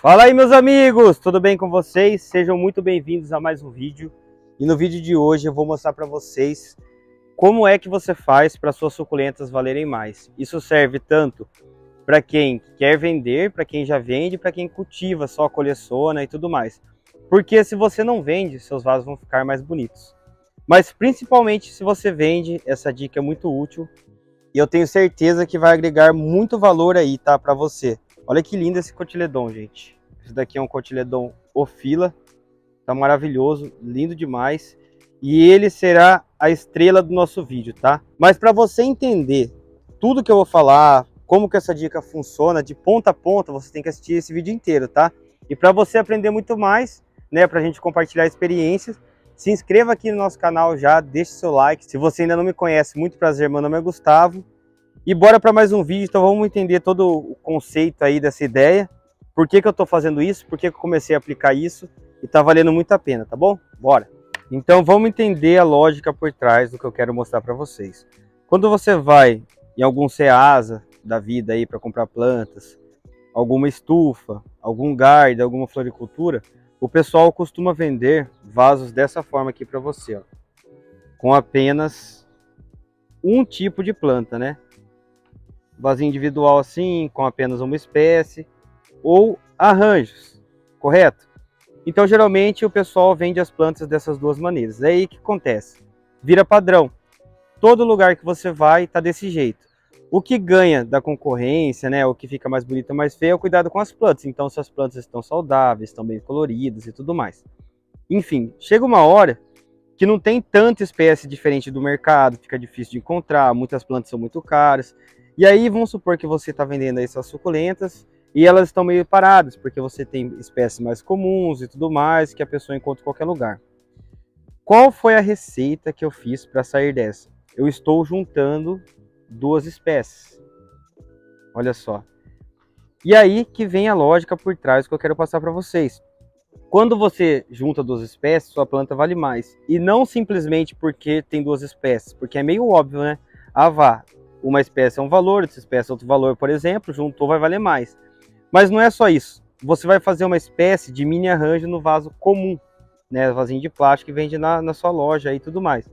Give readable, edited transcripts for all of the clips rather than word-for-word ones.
Fala aí, meus amigos, tudo bem com vocês? Sejam muito bem-vindos a mais um vídeo. E no vídeo de hoje eu vou mostrar para vocês como é que você faz para suas suculentas valerem mais. Isso serve tanto para quem quer vender, para quem já vende, para quem cultiva, só coleciona e tudo mais. Porque se você não vende, seus vasos vão ficar mais bonitos. Mas principalmente se você vende, essa dica é muito útil. E eu tenho certeza que vai agregar muito valor aí, tá, para você. Olha que lindo esse cotiledon, gente. Esse daqui é um cotiledon Ofila. Tá maravilhoso, lindo demais. E ele será a estrela do nosso vídeo, tá? Mas para você entender tudo que eu vou falar, como que essa dica funciona de ponta a ponta, você tem que assistir esse vídeo inteiro, tá? E para você aprender muito mais, né, pra gente compartilhar experiências, se inscreva aqui no nosso canal já, deixe seu like. Se você ainda não me conhece, muito prazer, meu nome é Gustavo. E bora para mais um vídeo, então vamos entender todo o conceito aí dessa ideia. Por que eu estou fazendo isso, por que eu comecei a aplicar isso e tá valendo muito a pena, tá bom? Bora! Então vamos entender a lógica por trás do que eu quero mostrar para vocês. Quando você vai em algum Ceasa da vida aí para comprar plantas, alguma estufa, algum garden, alguma floricultura, o pessoal costuma vender vasos dessa forma aqui para você, ó, com apenas um tipo de planta, né? Vasinho individual assim, com apenas uma espécie, ou arranjos, correto? Então geralmente o pessoal vende as plantas dessas duas maneiras. É aí que acontece, vira padrão. Todo lugar que você vai tá desse jeito. O que ganha da concorrência, né, o que fica mais bonito, mais feio, é o cuidado com as plantas. Então se as plantas estão saudáveis, estão bem coloridas e tudo mais. Enfim, chega uma hora que não tem tanta espécie diferente do mercado, fica difícil de encontrar, muitas plantas são muito caras. E aí vamos supor que você está vendendo aí suas suculentas e elas estão meio paradas, porque você tem espécies mais comuns e tudo mais que a pessoa encontra em qualquer lugar. Qual foi a receita que eu fiz para sair dessa? Eu estou juntando duas espécies. Olha só. E aí que vem a lógica por trás que eu quero passar para vocês. Quando você junta duas espécies, sua planta vale mais. E não simplesmente porque tem duas espécies, porque é meio óbvio, né? Ah, vá. Uma espécie é um valor, outra espécie é outro valor, por exemplo, juntou vai valer mais. Mas não é só isso. Você vai fazer uma espécie de mini arranjo no vaso comum, né? Vasinho de plástico que vende na sua loja e tudo mais.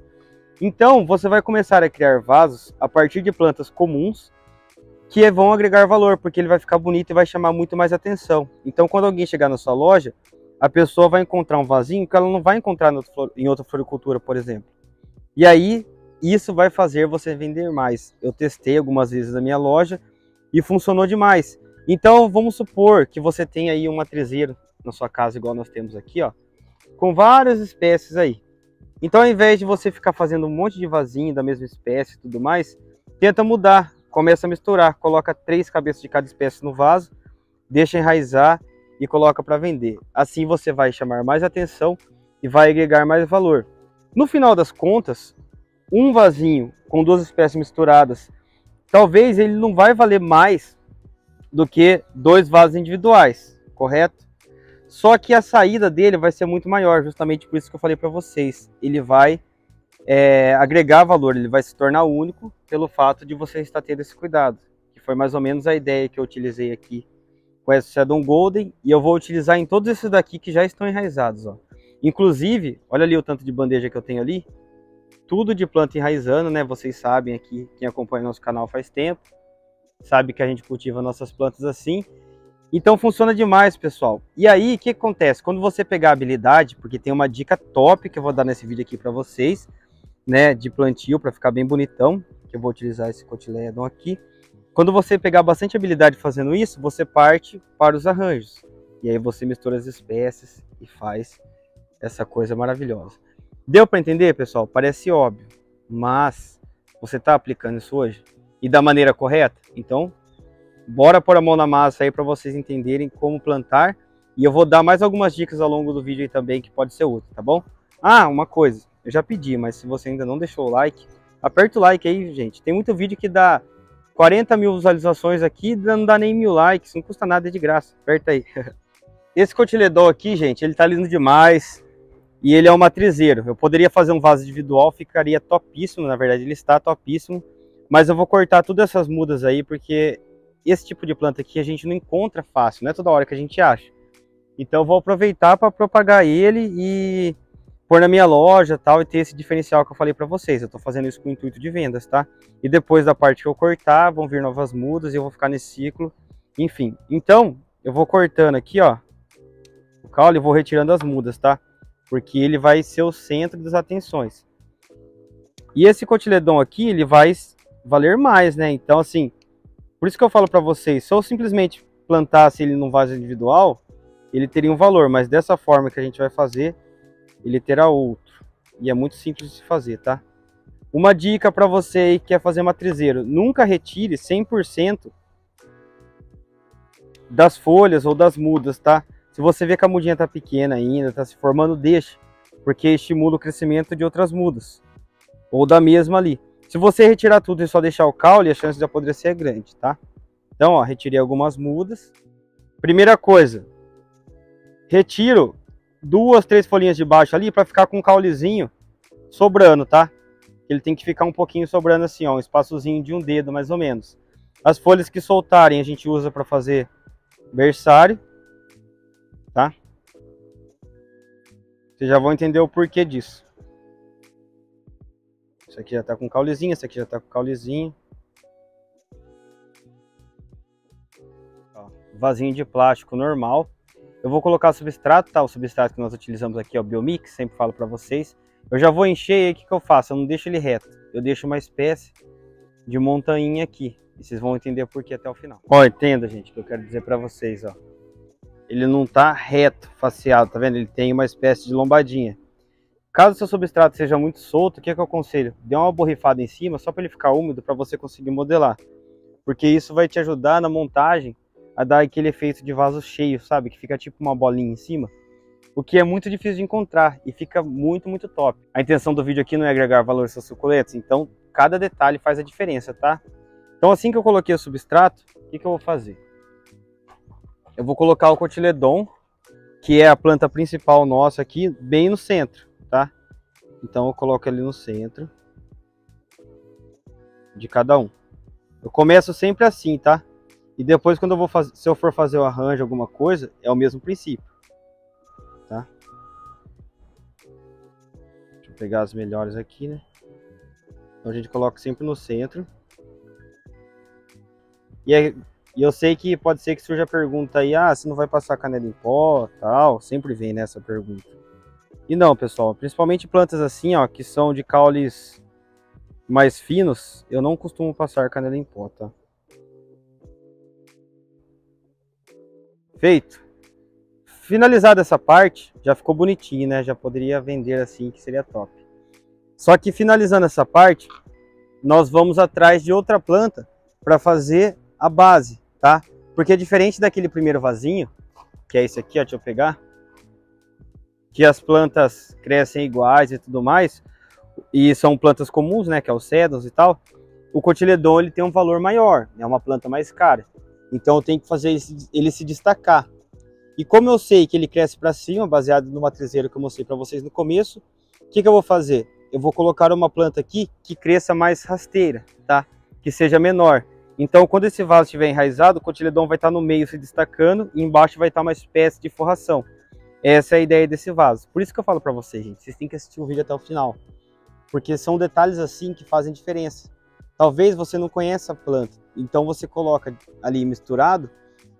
Então, você vai começar a criar vasos a partir de plantas comuns que vão agregar valor, porque ele vai ficar bonito e vai chamar muito mais atenção. Então, quando alguém chegar na sua loja, a pessoa vai encontrar um vasinho que ela não vai encontrar em outra floricultura, por exemplo. E aí, isso vai fazer você vender mais. Eu testei algumas vezes na minha loja e funcionou demais. Então vamos supor que você tem aí um matrizeiro na sua casa, igual nós temos aqui, ó, com várias espécies aí. Então ao invés de você ficar fazendo um monte de vasinho da mesma espécie e tudo mais, tenta mudar, começa a misturar, coloca 3 cabeças de cada espécie no vaso, deixa enraizar e coloca para vender. Assim você vai chamar mais atenção e vai agregar mais valor. No final das contas, um vasinho com 2 espécies misturadas, talvez ele não vai valer mais do que 2 vasos individuais, correto? Só que a saída dele vai ser muito maior, justamente por isso que eu falei para vocês. Ele vai agregar valor, ele vai se tornar único pelo fato de você estar tendo esse cuidado. Que foi mais ou menos a ideia que eu utilizei aqui com esse Shadow Golden, e eu vou utilizar em todos esses daqui que já estão enraizados, ó. Inclusive, olha ali o tanto de bandeja que eu tenho ali. Tudo de planta enraizando, né? Vocês sabem aqui, quem acompanha nosso canal faz tempo, sabe que a gente cultiva nossas plantas assim. Então funciona demais, pessoal. E aí, o que acontece? Quando você pegar a habilidade, porque tem uma dica top que eu vou dar nesse vídeo aqui para vocês, né? De plantio, para ficar bem bonitão, que eu vou utilizar esse cotiledon aqui. Quando você pegar bastante habilidade fazendo isso, você parte para os arranjos. E aí você mistura as espécies e faz essa coisa maravilhosa. Deu para entender, pessoal? Parece óbvio, mas você está aplicando isso hoje? E da maneira correta? Então, bora pôr a mão na massa aí para vocês entenderem como plantar. E eu vou dar mais algumas dicas ao longo do vídeo aí também que pode ser útil, tá bom? Ah, uma coisa, eu já pedi, mas se você ainda não deixou o like, aperta o like aí, gente. Tem muito vídeo que dá 40 mil visualizações aqui, não dá nem 1000 likes, não custa nada, é de graça. Aperta aí. Esse cotiledon aqui, gente, ele tá lindo demais. E ele é um matrizeiro. Eu poderia fazer um vaso individual, ficaria topíssimo. Na verdade, ele está topíssimo. Mas eu vou cortar todas essas mudas aí, porque esse tipo de planta aqui a gente não encontra fácil. Não é toda hora que a gente acha. Então eu vou aproveitar para propagar ele e pôr na minha loja tal, e ter esse diferencial que eu falei para vocês. Eu estou fazendo isso com o intuito de vendas, tá? E depois da parte que eu cortar, vão vir novas mudas e eu vou ficar nesse ciclo, enfim. Então eu vou cortando aqui, ó, o caule, e vou retirando as mudas, tá? Porque ele vai ser o centro das atenções. E esse cotiledon aqui, ele vai valer mais, né? Então assim, por isso que eu falo para vocês, se eu simplesmente plantasse ele num vaso individual, ele teria um valor, mas dessa forma que a gente vai fazer, ele terá outro. E é muito simples de se fazer, tá? Uma dica para você aí que quer fazer matrizeiro: nunca retire 100% das folhas ou das mudas, tá? Se você vê que a mudinha tá pequena ainda, tá se formando, deixe, porque estimula o crescimento de outras mudas, ou da mesma ali. Se você retirar tudo e só deixar o caule, a chance de apodrecer é grande, tá? Então, ó, retirei algumas mudas. Primeira coisa, retiro 2, 3 folhinhas de baixo ali para ficar com um caulezinho sobrando, tá? Ele tem que ficar um pouquinho sobrando assim, ó, um espaçozinho de um dedo mais ou menos. As folhas que soltarem a gente usa para fazer berçário, tá? Vocês já vão entender o porquê disso. Isso aqui já tá com caulezinho, esse aqui já tá com caulezinho. Ó, vasinho de plástico normal. Eu vou colocar substrato, tá? O substrato que nós utilizamos aqui é o Biomix, sempre falo para vocês. Eu já vou encher e aí o que eu faço? Eu não deixo ele reto. Eu deixo uma espécie de montanha aqui. E vocês vão entender por que até o final. Ó, entenda, gente, o que eu quero dizer para vocês, ó. Ele não tá reto, faceado, tá vendo? Ele tem uma espécie de lombadinha. Caso seu substrato seja muito solto, o que eu aconselho? Dê uma borrifada em cima, só para ele ficar úmido, para você conseguir modelar. Porque isso vai te ajudar na montagem a dar aquele efeito de vaso cheio, sabe? Que fica tipo uma bolinha em cima. O que é muito difícil de encontrar e fica muito, muito top. A intenção do vídeo aqui não é agregar valor aos seus suculentos, então cada detalhe faz a diferença, tá? Então assim que eu coloquei o substrato, o que eu vou fazer? Eu vou colocar o cotiledon, que é a planta principal nossa aqui, bem no centro, tá? Então eu coloco ele no centro de cada um. Eu começo sempre assim, tá? E depois quando eu vou fazer, se eu for fazer o arranjo, alguma coisa, é o mesmo princípio, tá? Deixa eu pegar as melhores aqui, né? Então a gente coloca sempre no centro. E eu sei que pode ser que surja a pergunta aí, ah, você não vai passar canela em pó, tal, sempre vem nessa pergunta. E não, pessoal, principalmente plantas assim, ó, que são de caules mais finos, eu não costumo passar canela em pó, tá? Feito. Finalizada essa parte, já ficou bonitinho, né? Já poderia vender assim, que seria top. Só que finalizando essa parte, nós vamos atrás de outra planta para fazer a base, tá? Porque diferente daquele primeiro vasinho, que é esse aqui, ó, deixa eu pegar, que as plantas crescem iguais e tudo mais, e são plantas comuns, né, que é o cedros e tal, o cotiledon ele tem um valor maior, é uma planta mais cara. Então eu tenho que fazer ele se destacar. E como eu sei que ele cresce para cima, baseado no matrizeiro que eu mostrei para vocês no começo, o que eu vou fazer? Eu vou colocar uma planta aqui que cresça mais rasteira, tá? Que seja menor. Então quando esse vaso estiver enraizado, o cotiledon vai estar no meio se destacando e embaixo vai estar uma espécie de forração. Essa é a ideia desse vaso. Por isso que eu falo para vocês, gente, vocês têm que assistir o vídeo até o final. Porque são detalhes assim que fazem diferença. Talvez você não conheça a planta, então você coloca ali misturado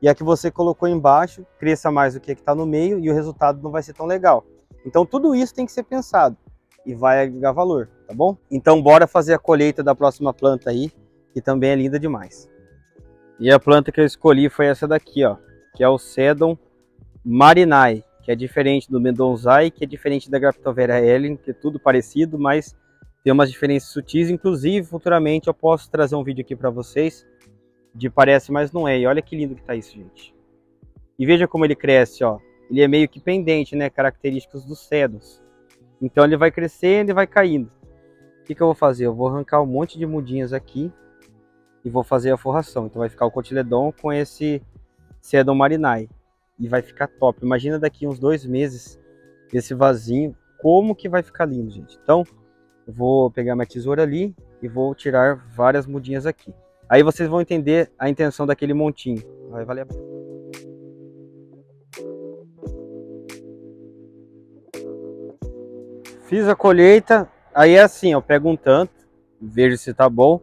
e a que você colocou embaixo cresça mais do que a que está no meio e o resultado não vai ser tão legal. Então tudo isso tem que ser pensado e vai agregar valor, tá bom? Então bora fazer a colheita da próxima planta aí, que também é linda demais. E a planta que eu escolhi foi essa daqui, ó, que é o Sedum Marinae, que é diferente do Mendonçae, que é diferente da Graptoveria Ellen, que é tudo parecido, mas tem umas diferenças sutis. Inclusive, futuramente eu posso trazer um vídeo aqui para vocês de parece, mas não é. E olha que lindo que tá isso, gente. E veja como ele cresce, ó. Ele é meio que pendente, né? Características dos cedros. Então ele vai crescendo e vai caindo. O que eu vou fazer? Eu vou arrancar um monte de mudinhas aqui e vou fazer a forração. Então vai ficar o cotiledon com esse Sedum Marinae. E vai ficar top. Imagina daqui uns 2 meses esse vasinho, como que vai ficar lindo, gente. Então eu vou pegar minha tesoura ali e vou tirar várias mudinhas aqui. Aí vocês vão entender a intenção daquele montinho. Vai valer a pena. Fiz a colheita, aí é assim, eu pego um tanto, vejo se tá bom.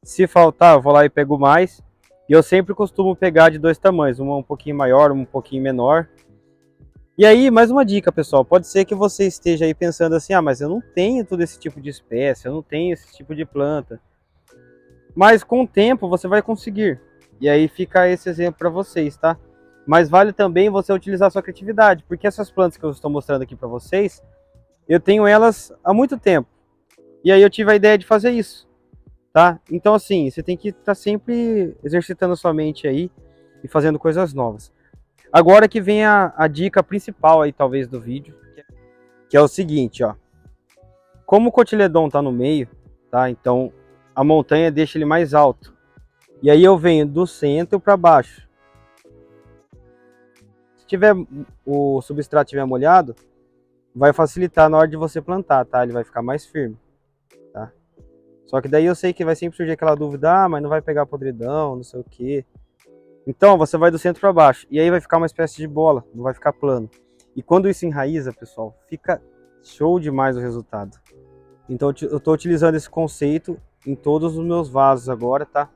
Se faltar, eu vou lá e pego mais. E eu sempre costumo pegar de 2 tamanhos, uma um pouquinho maior, uma um pouquinho menor. E aí, mais uma dica, pessoal, pode ser que você esteja aí pensando assim, ah, mas eu não tenho todo esse tipo de espécie, eu não tenho esse tipo de planta. Mas com o tempo você vai conseguir. E aí fica esse exemplo para vocês, tá? Mas vale também você utilizar a sua criatividade, porque essas plantas que eu estou mostrando aqui para vocês, eu tenho elas há muito tempo. E aí eu tive a ideia de fazer isso, tá? Então assim, você tem que estar sempre exercitando a sua mente aí e fazendo coisas novas. Agora que vem a dica principal aí talvez do vídeo, que é o seguinte, ó. Como o cotiledon tá no meio, tá? Então a montanha deixa ele mais alto. E aí eu venho do centro para baixo. Se tiver o substrato estiver molhado, vai facilitar na hora de você plantar, tá? Ele vai ficar mais firme, tá? Só que daí eu sei que vai sempre surgir aquela dúvida, ah, mas não vai pegar podridão, não sei o que. Então você vai do centro para baixo e aí vai ficar uma espécie de bola, não vai ficar plano. E quando isso enraiza, pessoal, fica show demais o resultado. Então eu estou utilizando esse conceito em todos os meus vasos agora, tá?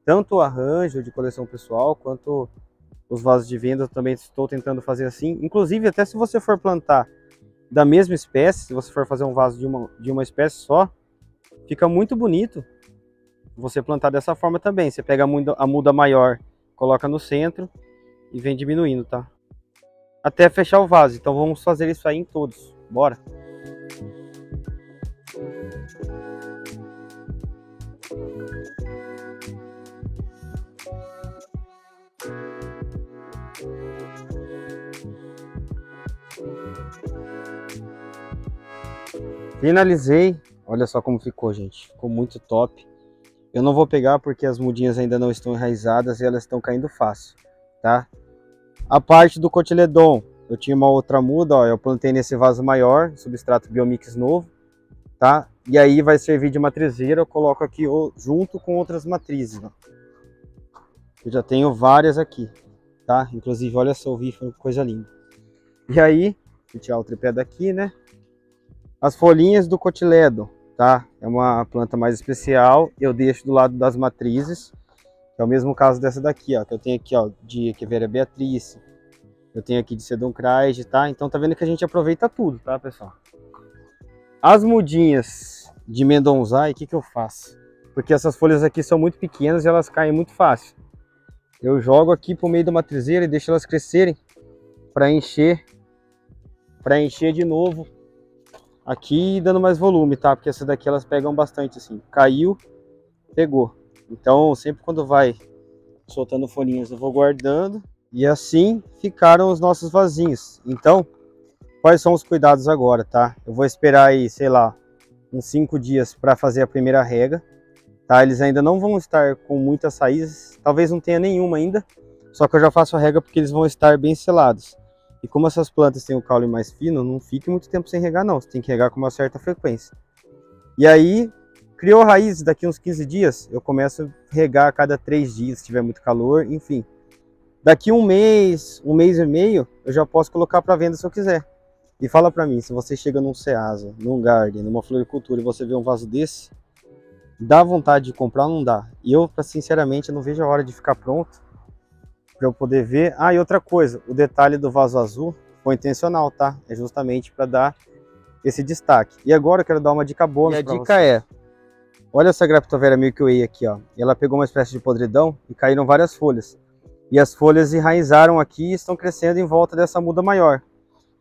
Tanto o arranjo de coleção pessoal quanto os vasos de venda eu também estou tentando fazer assim. Inclusive até se você for plantar da mesma espécie, se você for fazer um vaso de uma espécie só, fica muito bonito você plantar dessa forma também. Você pega a muda maior, coloca no centro e vem diminuindo, tá? Até fechar o vaso. Então vamos fazer isso aí em todos. Bora! Finalizei. Olha só como ficou, gente. Ficou muito top. Eu não vou pegar porque as mudinhas ainda não estão enraizadas e elas estão caindo fácil, tá? A parte do cotiledon, eu tinha uma outra muda, ó, eu plantei nesse vaso maior, substrato Biomix novo, tá? E aí vai servir de matrizeira, eu coloco aqui junto com outras matrizes, ó. Eu já tenho várias aqui, tá? Inclusive, olha só o bife, coisa linda. E aí, vou tirar o tripé daqui, né? As folhinhas do cotiledon, tá? É uma planta mais especial, eu deixo do lado das matrizes, que é o mesmo caso dessa daqui, ó, que eu tenho aqui, ó, de Echeveria Beatrice, eu tenho aqui de Sedumcraige, tá? Então tá vendo que a gente aproveita tudo, tá, pessoal? As mudinhas de Mendonzai, o que eu faço? Porque essas folhas aqui são muito pequenas e elas caem muito fácil. Eu jogo aqui pro meio da matrizeira e deixo elas crescerem para encher de novo aqui, dando mais volume, tá? Porque essa daqui elas pegam bastante assim. Caiu, pegou. Então sempre quando vai soltando folhinhas eu vou guardando. E assim ficaram os nossos vasinhos. Então, quais são os cuidados agora, tá? Eu vou esperar aí, sei lá, uns 5 dias para fazer a primeira rega, tá? Eles ainda não vão estar com muitas raízes, talvez não tenha nenhuma ainda, só que eu já faço a rega porque eles vão estar bem selados. E como essas plantas têm o caule mais fino, não fique muito tempo sem regar não, você tem que regar com uma certa frequência. E aí, criou raízes, daqui uns 15 dias, eu começo a regar a cada 3 dias, se tiver muito calor, enfim. Daqui um mês e meio, eu já posso colocar para venda se eu quiser. E fala para mim, se você chega num Ceasa, num Garden, numa floricultura e você vê um vaso desse, dá vontade de comprar ou não dá? E eu, sinceramente, não vejo a hora de ficar pronto para eu poder ver. Ah, e outra coisa, o detalhe do vaso azul foi intencional, tá? É justamente para dar esse destaque. E agora eu quero dar uma dica bônus para você. E a dica é, olha essa Graptoveria Milky Way aqui, ó. Ela pegou uma espécie de podridão e caíram várias folhas. E as folhas enraizaram aqui e estão crescendo em volta dessa muda maior.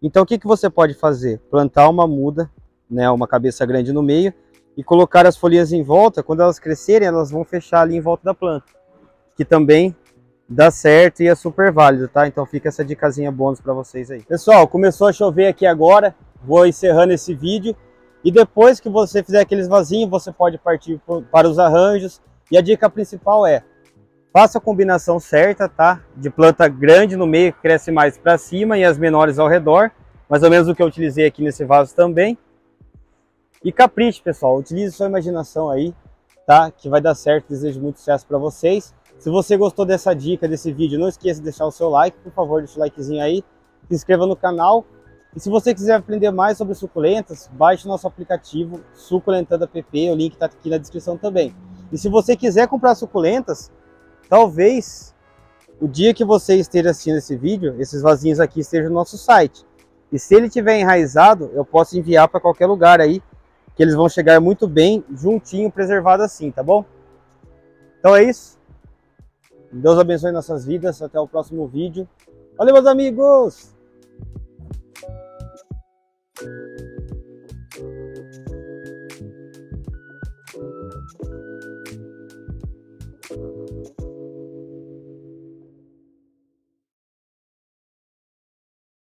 Então o que você pode fazer? Plantar uma muda, né, uma cabeça grande no meio e colocar as folhinhas em volta. Quando elas crescerem, elas vão fechar ali em volta da planta, que também dá certo e é super válido, tá? Então fica essa dicasinha bônus para vocês aí. Pessoal, começou a chover aqui agora, vou encerrando esse vídeo e depois que você fizer aqueles vasinhos, você pode partir para os arranjos. E a dica principal é: faça a combinação certa, tá? De planta grande no meio, que cresce mais para cima, e as menores ao redor. Mais ou menos o que eu utilizei aqui nesse vaso também. E capriche, pessoal. Utilize sua imaginação aí, tá? Que vai dar certo. Desejo muito sucesso para vocês. Se você gostou dessa dica, desse vídeo, não esqueça de deixar o seu like. Por favor, deixa o likezinho aí. Se inscreva no canal. E se você quiser aprender mais sobre suculentas, baixe nosso aplicativo Suculentando app, o link está aqui na descrição também. E se você quiser comprar suculentas, talvez o dia que você esteja assistindo esse vídeo, esses vasinhos aqui estejam no nosso site. E se ele tiver enraizado, eu posso enviar para qualquer lugar aí, que eles vão chegar muito bem, juntinho, preservado assim, tá bom? Então é isso. Deus abençoe nossas vidas. Até o próximo vídeo. Valeu, meus amigos!